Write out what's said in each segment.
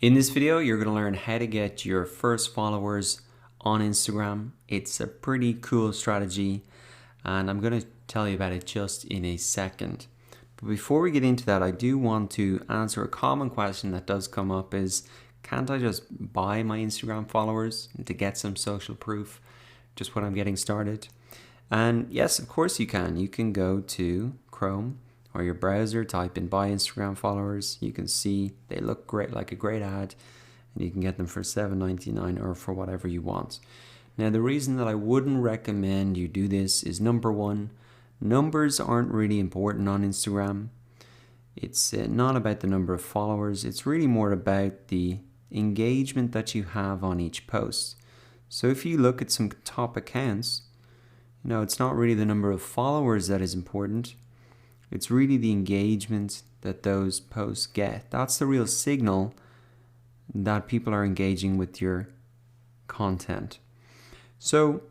In this video, you're going to learn how to get your first followers on Instagram. It's a pretty cool strategy, and I'm going to tell you about it just in a second. But before we get into that, I do want to answer a common question that does come up is, can't I just buy my Instagram followers to get some social proof just when I'm getting started? And yes, of course you can. You can go to Chrome or your browser, type in buy Instagram followers. You can see they look great, like a great ad, and you can get them for $7.99 or for whatever you want. Now, the reason that I wouldn't recommend you do this is, number one, numbers aren't really important on Instagram. It's not about the number of followers. It's really more about the engagement that you have on each post. So if you look at some top accounts, it's not really the number of followers that is important. It's really the engagement that those posts get. That's the real signal that people are engaging with your content. So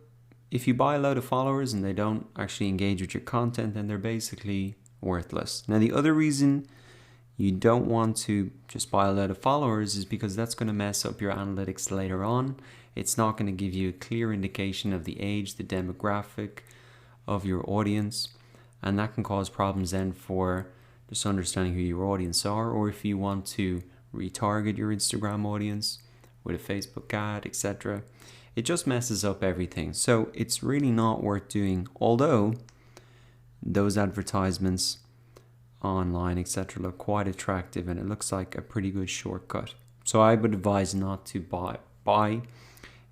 if you buy a load of followers and they don't actually engage with your content, then they're basically worthless. Now, the other reason you don't want to just buy a load of followers is because that's going to mess up your analytics later on. It's not going to give you a clear indication of the age, the demographic of your audience. And that can cause problems then for just understanding who your audience are, or if you want to retarget your Instagram audience with a Facebook ad, etc. It just messes up everything. So it's really not worth doing, although those advertisements online, etc. look quite attractive and it looks like a pretty good shortcut. So I would advise not to buy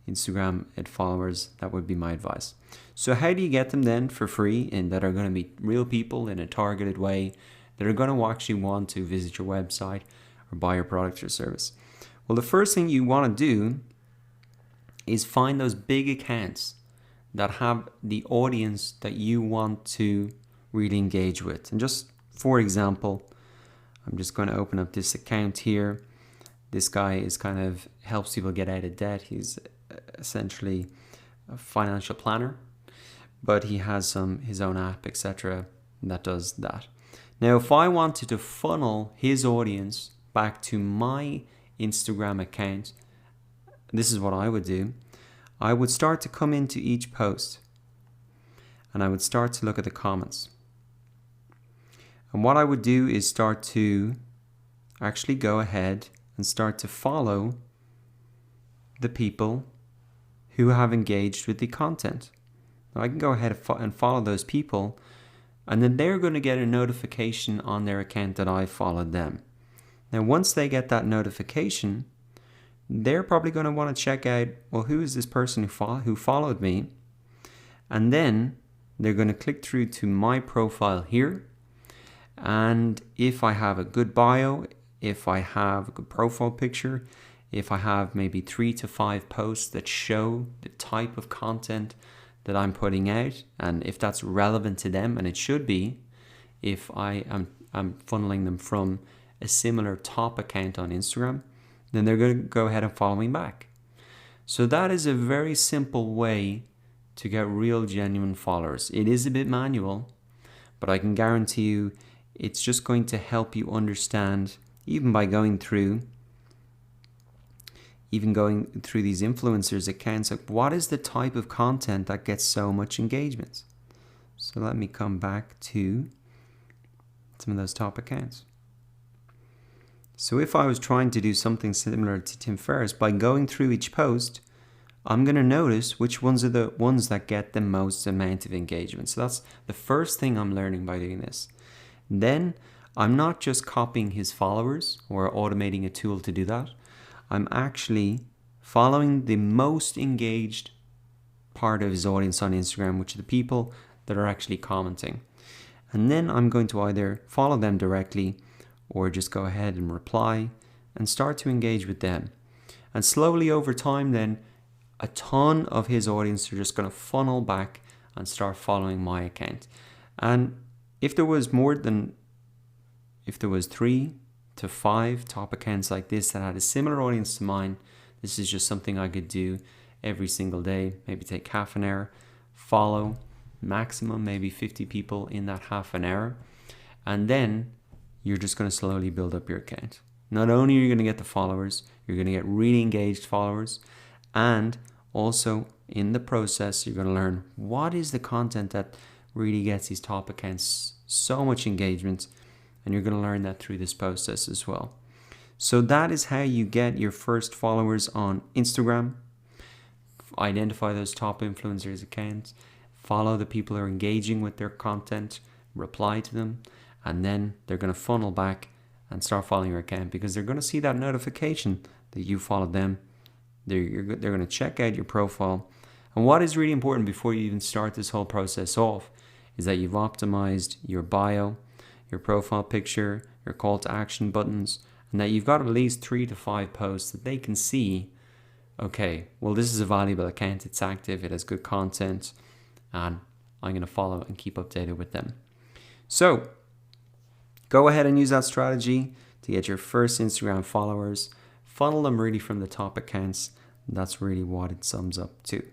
Instagram ad followers. That would be my advice. So how do you get them then for free, and that are going to be real people in a targeted way that are going to actually want to visit your website or buy your product or service? Well, the first thing you want to do is find those big accounts that have the audience that you want to really engage with. And just for example, I'm just going to open up this account here. This guy is kind of helps people get out of debt. He's essentially a financial planner, but he has his own app, etc. that does that. Now, if I wanted to funnel his audience back to my Instagram account, this is what I would do. I would start to come into each post and I would start to look at the comments. And what I would do is start to actually go ahead and start to follow the people who have engaged with the content. Now, I can go ahead and follow those people, and then they're going to get a notification on their account that I followed them. Now, once they get that notification, they're probably going to want to check out, well, who is this person who followed me? And then they're going to click through to my profile here. And if I have a good bio, if I have a good profile picture, if I have maybe 3 to 5 posts that show the type of content that I'm putting out, and if that's relevant to them, and it should be, if I'm funneling them from a similar top account on Instagram, then they're going to go ahead and follow me back. So that is a very simple way to get real, genuine followers. It is a bit manual, but I can guarantee you it's just going to help you understand, even by going through these influencers' accounts, like what is the type of content that gets so much engagement. So let me come back to some of those top accounts. So if I was trying to do something similar to Tim Ferriss, by going through each post, I'm going to notice which ones are the ones that get the most amount of engagement. So that's the first thing I'm learning by doing this. Then I'm not just copying his followers or automating a tool to do that. I'm actually following the most engaged part of his audience on Instagram, which are the people that are actually commenting. And then I'm going to either follow them directly or just go ahead and reply and start to engage with them. And slowly over time then, a ton of his audience are just going to funnel back and start following my account. And if there was 3 to 5 top accounts like this that had a similar audience to mine, this is just something I could do every single day. Maybe take half an hour, follow maximum maybe 50 people in that half an hour, and then you're just going to slowly build up your account. Not only are you going to get the followers, you're going to get really engaged followers, and also in the process, you're going to learn what is the content that really gets these top accounts so much engagement, and you're going to learn that through this process as well. So that is how you get your first followers on Instagram. Identify those top influencers' accounts, follow the people who are engaging with their content, reply to them, and then they're going to funnel back and start following your account because they're going to see that notification that you followed them. They're going to check out your profile. And what is really important before you even start this whole process off is that you've optimized your bio, your profile picture, your call to action buttons, and that you've got at least 3 to 5 posts that they can see, okay, well, this is a valuable account, it's active, it has good content, and I'm going to follow and keep updated with them. So go ahead and use that strategy to get your first Instagram followers. Funnel them really from the top accounts. That's really what it sums up to.